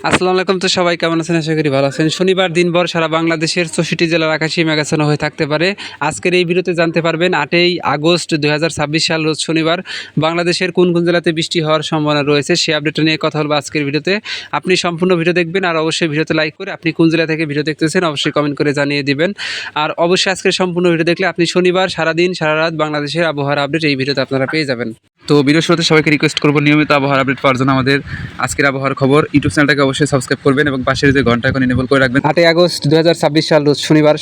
আসসালামু আলাইকুম। তো সবাই কেমন আছেন? আশা করি ভালো আছেন। শনিবার দিনভর সারা বাংলাদেশের ৬৪ জেলার আকাশে মেঘাচ্ছন্ন হয়ে থাকতে পারে। আজকের এই ভিডিওতে জানতে পারবেন ৮ই আগস্ট ২০২৬ সাল রোজ শনিবার বাংলাদেশের কোন কোন জেলাতে বৃষ্টি হওয়ার সম্ভাবনা রয়েছে সে আপডেটটা নিয়ে কথা বলবো আজকের ভিডিওতে। আপনি সম্পূর্ণ ভিডিও দেখবেন আর অবশ্যই ভিডিওতে লাইক করে আপনি কোন জেলা থেকে ভিডিও দেখতেছেন অবশ্যই কমেন্ট করে জানিয়ে দিবেন। আর অবশ্যই আজকের সম্পূর্ণ ভিডিও দেখলে আপনি শনিবার সারাদিন সারা রাত বাংলাদেশের আবহাওয়ার আপডেট এই ভিডিওতে আপনারা পেয়ে যাবেন। তো ভিডিও শুরুতে সবাইকে রিকোয়েস্ট করবো নিয়মিত আবহাওয়ার আপডেট পাওয়ার জন্য আমাদের আজকের আবহাওয়ার খবর ইউটিউব চ্যানেলটাকে অবশ্যই সাবস্ক্রাইব করবেন এবং পাশের যে ঘন্টা এখন এনেবল করে রাখবেন। ৮ই আগস্ট ২০২৬ সাল রোজ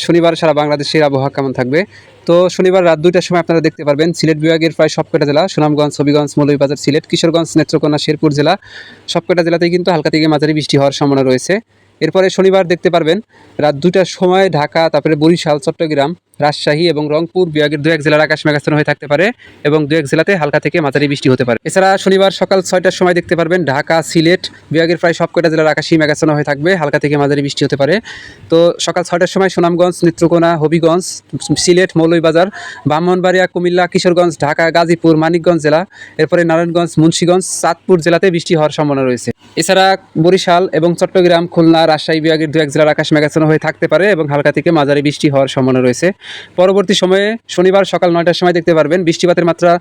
শনিবার সারা বাংলাদেশের আবহাওয়া কেমন থাকবে? তো শনিবার রাত ২টার সময় আপনারা দেখতে পারবেন সিলেট বিভাগের প্রায় সবকটা জেলা সুনামগঞ্জ, হবিগঞ্জ, মৌলভীবাজার, সিলেট, কিশোরগঞ্জ, নেত্রকোনা, শেরপুর জেলা সবকটা জেলাতেই কিন্তু হালকা থেকে মাঝারি বৃষ্টি হওয়ার সম্ভাবনা রয়েছে। এরপরে শনিবার দেখতে পারবেন রাত ২টার সময় ঢাকা, তারপরে বরিশাল, চট্টগ্রাম, রাজশাহী এবং রংপুর বিভাগের ২-১ জেলার আকাশ মেঘাচ্ছন্ন হয়ে থাকতে পারে এবং ২-১ জেলাতে হালকা থেকে মাঝারি বৃষ্টি হতে পারে। এছাড়া শনিবার সকাল ৬টার সময় দেখতে পারবেন ঢাকা, সিলেট বিভাগের প্রায় সবকটা জেলার আকাশই মেঘাচ্ছন্ন হয়ে থাকবে, হালকা থেকে মাঝারি বৃষ্টি হতে পারে। তো সকাল ৬টার সময় সুনামগঞ্জ, নেত্রকোনা, হবিগঞ্জ, সিলেট, মৌলভীবাজার, ব্রাহ্মণবাড়িয়া, কুমিল্লা, কিশোরগঞ্জ, ঢাকা, গাজীপুর, মানিকগঞ্জ জেলা, এরপরে নারায়ণগঞ্জ, মুন্সিগঞ্জ, চাঁদপুর জেলাতে বৃষ্টি হওয়ার সম্ভাবনা রয়েছে। এছাড়া বরিশাল এবং চট্টগ্রাম, খুলনা, রাজশাহী বিভাগের ২-১ জেলার আকাশ মেঘাচ্ছন্ন হয়ে থাকতে পারে এবং হালকা থেকে মাঝারি বৃষ্টি হওয়ার সম্ভাবনা রয়েছে। পরবর্তী সময়ে শনিবার সকাল ৯টার সময় দেখতে পারবেন বৃষ্টিপাতের মাত্রা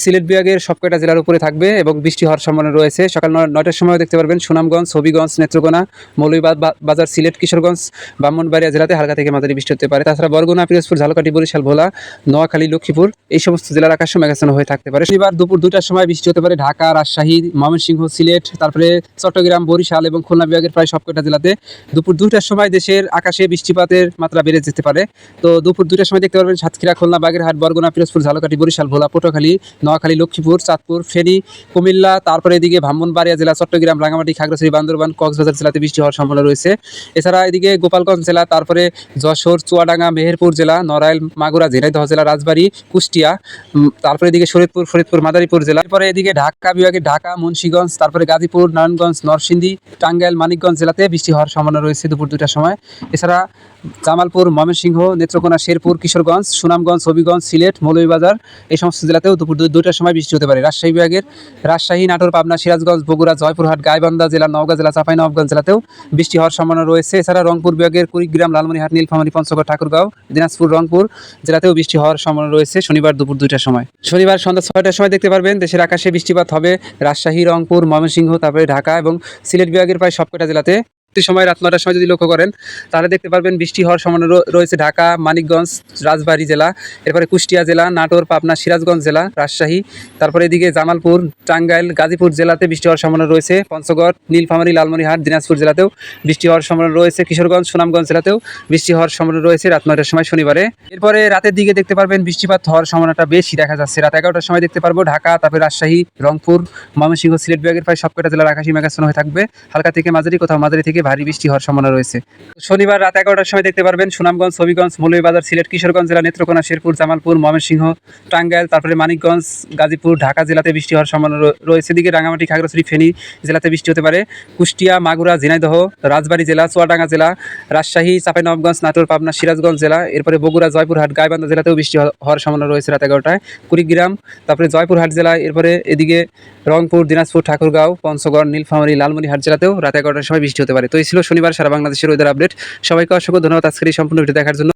সিলেট বিভাগের সবকটা জেলার উপরে থাকবে এবং বৃষ্টি হওয়ার সম্ভাবনা রয়েছে। সকাল ৯টার সময় দেখতে পারবেন সুনামগঞ্জ, হবিগঞ্জ, নেত্রকোনা, মৌলভীবাজার, সিলেট, কিশোরগঞ্জ, ব্রাহ্মণবাড়িয়া জেলাতে হালকা থেকে মাঝারি বৃষ্টি হতে পারে। তাছাড়া বরগুনা, পিরোজপুর, ঝালকাঠি, বরিশাল, ভোলা, নোয়াখালী, লক্ষ্মীপুর এই সমস্ত জেলার আকাশও মেঘাচ্ছন্ন হয়ে থাকতে পারে। শনিবার দুপুর ২টার সময় বৃষ্টি হতে পারে ঢাকা, রাজশাহী, ময়মনসিংহ, সিলেট, তারপরে চট্টগ্রাম, বরিশাল এবং খুলনা বিভাগের প্রায় সবকটা জেলাতে দুপুর ২টার সময় দেশের আকাশে বৃষ্টিপাতের মাত্রা বেড়ে যেতে পারে। তো দুপুর ২টার সময় দেখতে পারবেন সাতক্ষীরা, খুলনা, বাগেরহাট, বরগুনা, পিরোজপুর, ঝালকাঠি, বরিশাল, ভোলা, পটুয়াখালী, নোয়াখালী, লক্ষ্মীপুর, চাঁদপুর, ফেনী, কুমিল্লা, তারপরে এদিকে ব্রাহ্মণবাড়িয়া জেলা, চট্টগ্রাম, রাঙ্গামাটি, খাগড়াছড়ি, বান্দরবান, কক্সবাজার জেলাতে বৃষ্টি হওয়ার সম্ভাবনা রয়েছে। এছাড়া এদিকে গোপালগঞ্জ জেলা, তারপরে যশোর, চুয়াডাঙ্গা, মেহেরপুর জেলা, নড়াইল, মাগুরা, ঝিনাইদহ জেলা, রাজবাড়ী, কুষ্টিয়া, তারপরে এদিকে ফরিদপুর, মাদারীপুর জেলা, এরপরে এদিকে ঢাকা বিভাগে ঢাকা, মুন্সিগঞ্জ, তারপরে গাজীপুর, নারায়ণগঞ্জ, নরসিংদী, টাঙ্গাইল, মানিকগঞ্জ জেলাতে বৃষ্টি হওয়ার সম্ভাবনা রয়েছে দুপুর ২টার সময়। এছাড়া জামালপুর, ময়মনসিংহ, নেত্রকোনা, শেরপুর, কিশোরগঞ্জ, সুনামগঞ্জ, হবিগঞ্জ, সিলেট, মৌলভীবাজার এই সমস্ত জেলাতেও দুপুর ২টার সময় বৃষ্টি হতে পারে। রাজশাহী বিভাগের রাজশাহী, নাটোর, পাবনা, সিরাজগঞ্জ, বগুড়া, জয়পুরহাট, গাইবান্ধা জেলা, নওগাঁ জেলা, চাঁপাইনবাবগঞ্জ জেলাতেও বৃষ্টি হওয়ার সম্ভাবনা রয়েছে। এছাড়া রংপুর বিভাগের কুড়িগ্রাম, লালমনিরহাট, নীলফামারী, পঞ্চগড়, ঠাকুরগাঁও, দিনাজপুর, রংপুর জেলাতেও বৃষ্টি হওয়ার সম্ভাবনা রয়েছে শনিবার দুপুর ২টার সময়। শনিবার সন্ধ্যা ৬টার সময় দেখতে পারবেন দেশের আকাশে বৃষ্টিপাত হবে রাজশাহী, রংপুর, ময়মনসিংহ, তারপরে ঢাকা এবং সিলেট বিভাগের প্রায় সবকটা জেলাতে। সময় রাত ৯টার সময় যদি লক্ষ্য করেন তাহলে দেখতে পারবেন বৃষ্টি হওয়ার সম্ভাবনা রয়েছে ঢাকা, মানিকগঞ্জ, রাজবাড়ী জেলা, এরপরে কুষ্টিয়া জেলা, নাটোর, পাবনা, সিরাজগঞ্জ জেলা, রাজশাহী, তারপরে এদিকে জামালপুর, টাঙ্গাইল, গাজীপুর জেলাতে বৃষ্টি হওয়ার সম্ভাবনা রয়েছে। পঞ্চগড়, নীলফামারী, লালমনিরহাট, দিনাজপুর জেলাতেও বৃষ্টি হওয়ার সম্ভাবনা রয়েছে। কিশোরগঞ্জ, সুনামগঞ্জ জেলাতেও বৃষ্টি হওয়ার সম্ভাবনা রয়েছে রাত ৯টার সময় শনিবারে। এরপরে রাতের দিকে দেখতে পারবেন বৃষ্টিপাত হওয়ার সম্ভাবনাটা বেশি দেখা যাচ্ছে। রাত ১১টার সময় দেখতে পারবো ঢাকা, তারপরে রাজশাহী, রংপুর, ময়মনসিংহ, সিলেট বিভাগের প্রায় সবকটা জেলার আকাশই মেঘাচ্ছন্ন হয়ে থাকবে, হালকা থেকে মাঝারি, কোথাও মাঝারি থেকে ভারী বৃষ্টি হওয়ার সম্ভাবনা রয়েছে। শনিবার রাত ১১টার সময় দেখতে পারবেন সুনামগঞ্জ, হবিগঞ্জ, মৌলভীবাজার, সিলেট, কিশোরগঞ্জ জেলা, নেত্রকোনা, শেরপুর, জামালপুর, ময়মনসিংহ, টাঙ্গাইল, তারপরে মানিকগঞ্জ, গাজীপুর, ঢাকা জেলাতে বৃষ্টি হওয়ার সম্ভাবনা রয়েছে। এদিকে রাঙ্গামাটি, খাগড়াছড়ি, ফেনী জেলাতে বৃষ্টি হতে পারে। কুষ্টিয়া, মাগুরা, ঝিনাইদহ, রাজবাড়ী জেলা, চুয়াডাঙ্গা জেলা, রাজশাহী, চাঁপাইনবাবগঞ্জ, নাটোর, পাবনা, সিরাজগঞ্জ জেলা, এরপরে বগুড়া, জয়পুরহাট, গাইবান্ধা জেলাতেও বৃষ্টি হওয়ার সম্ভাবনা রয়েছে রাত ১১টায়। কুড়িগ্রাম, তারপরে জয়পুরহাট জেলা, এরপরে এদিকে রংপুর, দিনাজপুর, ঠাকুরগাঁও, পঞ্চগড়, নীলফামারী, লালমনিরহাট জেলাতেও রাত ১১টার সময় বৃষ্টি হতে পারে। তো এই ছিল শনিবার সারা বাংলাদেশের ওয়েদার আপডেট। সবাইকে অসংখ্য ধন্যবাদ আজকের এই সম্পূর্ণ ভিডিও দেখার জন্য।